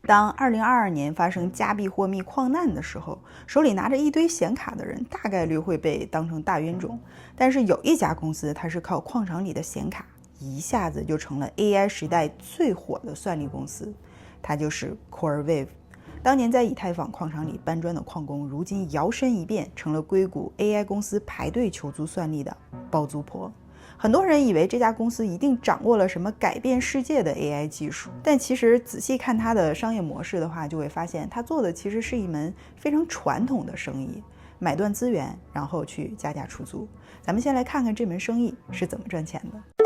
当2022年发生加密货币矿难的时候，手里拿着一堆显卡的人大概率会被当成大冤种。但是有一家公司，它是靠矿场里的显卡一下子就成了 AI 时代最火的算力公司，它就是 CoreWeave。当年在以太坊矿场里搬砖的矿工，如今摇身一变成了硅谷 AI 公司排队求租算力的包租婆。很多人以为这家公司一定掌握了什么改变世界的 AI 技术，但其实仔细看它的商业模式的话，就会发现它做的其实是一门非常传统的生意，买断资源，然后去加价出租。咱们先来看看这门生意是怎么赚钱的。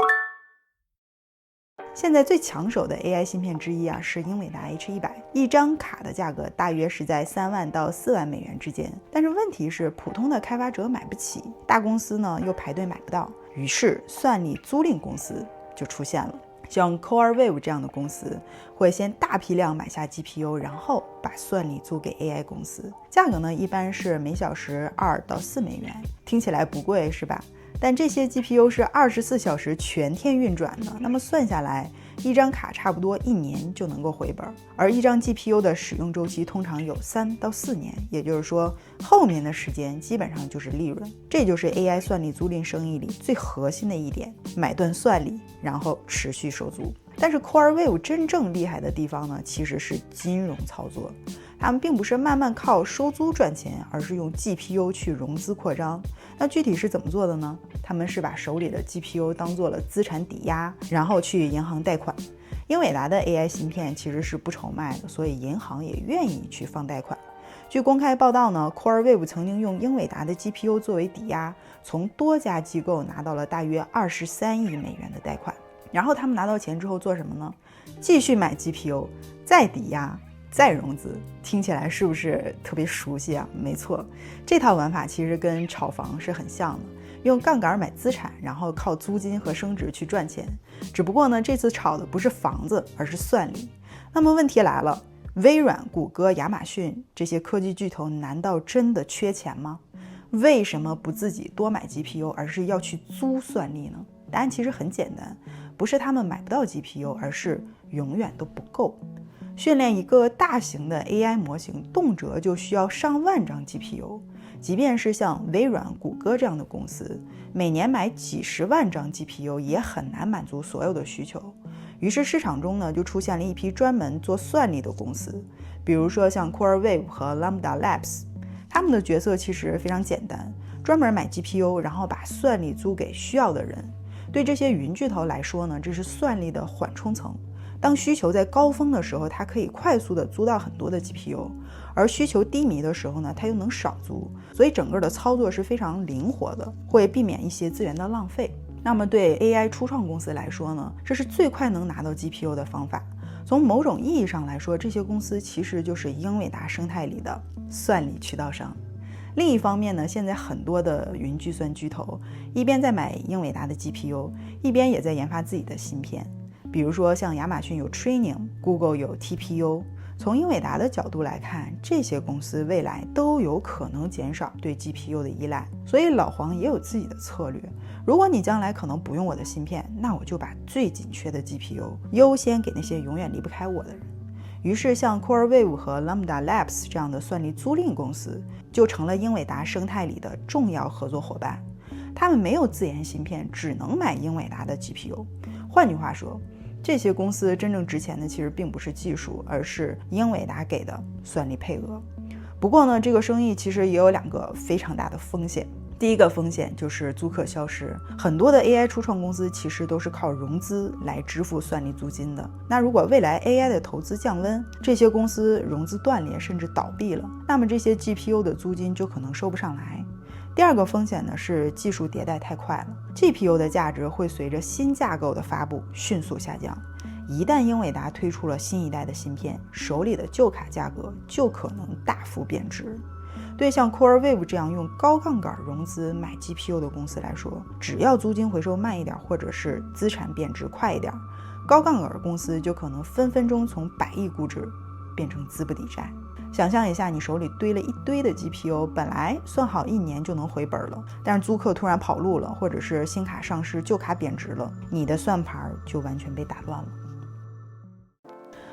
现在最抢手的 AI 芯片之一是英伟达 H100， 一张卡的价格大约是在3万到4万美元之间。但是问题是，普通的开发者买不起，大公司呢又排队买不到，于是算力租赁公司就出现了。像 CoreWeave 这样的公司会先大批量买下 GPU， 然后把算力租给 AI 公司，价格呢一般是每小时2到4美元，听起来不贵是吧？但这些 GPU 是24小时全天运转的，那么算下来，一张卡差不多1年就能够回本，而一张 GPU 的使用周期通常有3到4年，也就是说，后面的时间基本上就是利润。这就是 AI 算力租赁生意里最核心的一点，买断算力，然后持续收租。但是 CoreWeave 真正厉害的地方呢，其实是金融操作。他们并不是慢慢靠收租赚钱，而是用 GPU 去融资扩张。那具体是怎么做的呢？他们是把手里的 GPU 当做了资产抵押，然后去银行贷款。英伟达的 AI 芯片其实是不愁卖的，所以银行也愿意去放贷款。据公开报道呢， CoreWeave 曾经用英伟达的 GPU 作为抵押，从多家机构拿到了大约23亿美元的贷款。然后他们拿到钱之后做什么呢？继续买 GPU， 再抵押，再融资。听起来是不是特别熟悉啊？没错，这套玩法其实跟炒房是很像的，用杠杆买资产，然后靠租金和升值去赚钱。只不过呢，这次炒的不是房子，而是算力。那么问题来了，微软、谷歌、亚马逊这些科技巨头难道真的缺钱吗？为什么不自己多买 GPU， 而是要去租算力呢？答案其实很简单，不是他们买不到 GPU， 而是永远都不够。训练一个大型的 AI 模型，动辄就需要上万张 GPU， 即便是像微软、谷歌这样的公司，每年买几十万张 GPU 也很难满足所有的需求。于是市场中呢，就出现了一批专门做算力的公司，比如说像 CoreWeave 和 Lambda Labs， 他们的角色其实非常简单，专门买 GPU， 然后把算力租给需要的人。对这些云巨头来说呢，这是算力的缓冲层。当需求在高峰的时候，它可以快速的租到很多的 GPU， 而需求低迷的时候呢，它又能少租，所以整个的操作是非常灵活的，会避免一些资源的浪费。那么对 AI 初创公司来说呢，这是最快能拿到 GPU 的方法。从某种意义上来说，这些公司其实就是英伟达生态里的算力渠道商。另一方面呢，现在很多的云计算巨头一边在买英伟达的 GPU， 一边也在研发自己的芯片。比如说像亚马逊有 Trainium， Google 有 TPU。 从英伟达的角度来看，这些公司未来都有可能减少对 GPU 的依赖，所以老黄也有自己的策略。如果你将来可能不用我的芯片，那我就把最紧缺的 GPU 优先给那些永远离不开我的人。于是像 CoreWeave 和 Lambda Labs 这样的算力租赁公司就成了英伟达生态里的重要合作伙伴。他们没有自研芯片，只能买英伟达的 GPU。 换句话说，这些公司真正值钱的其实并不是技术，而是英伟达给的算力配额。不过呢，这个生意其实也有2个非常大的风险。第一个风险就是租客消失，很多的 AI 初创公司其实都是靠融资来支付算力租金的。那如果未来 AI 的投资降温，这些公司融资断裂甚至倒闭了，那么这些 GPU 的租金就可能收不上来。第二个风险呢是技术迭代太快了， GPU 的价值会随着新架构的发布迅速下降。一旦英伟达推出了新一代的芯片，手里的旧卡价格就可能大幅贬值。对像 CoreWeave 这样用高杠杆融资买 GPU 的公司来说，只要租金回收慢一点，或者是资产贬值快一点，高杠杆公司就可能分分钟从100亿估值变成资不抵债。想象一下，你手里堆了一堆的 GPU， 本来算好1年就能回本了，但是租客突然跑路了，或者是新卡上市旧卡贬值了，你的算盘就完全被打乱了。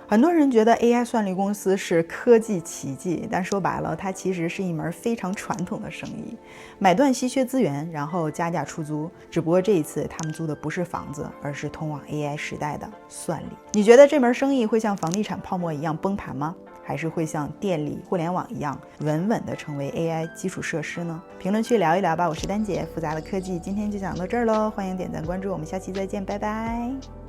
很多人觉得 AI 算力公司是科技奇迹，但说白了，它其实是一门非常传统的生意，买断稀缺资源，然后加价出租。只不过这一次他们租的不是房子，而是通往 AI 时代的算力。你觉得这门生意会像房地产泡沫一样崩盘吗？还是会像电力、互联网一样稳稳地成为 AI 基础设施呢？评论区聊一聊吧。我是丹姐，复杂的科技今天就讲到这儿喽，欢迎点赞关注，我们下期再见，拜拜。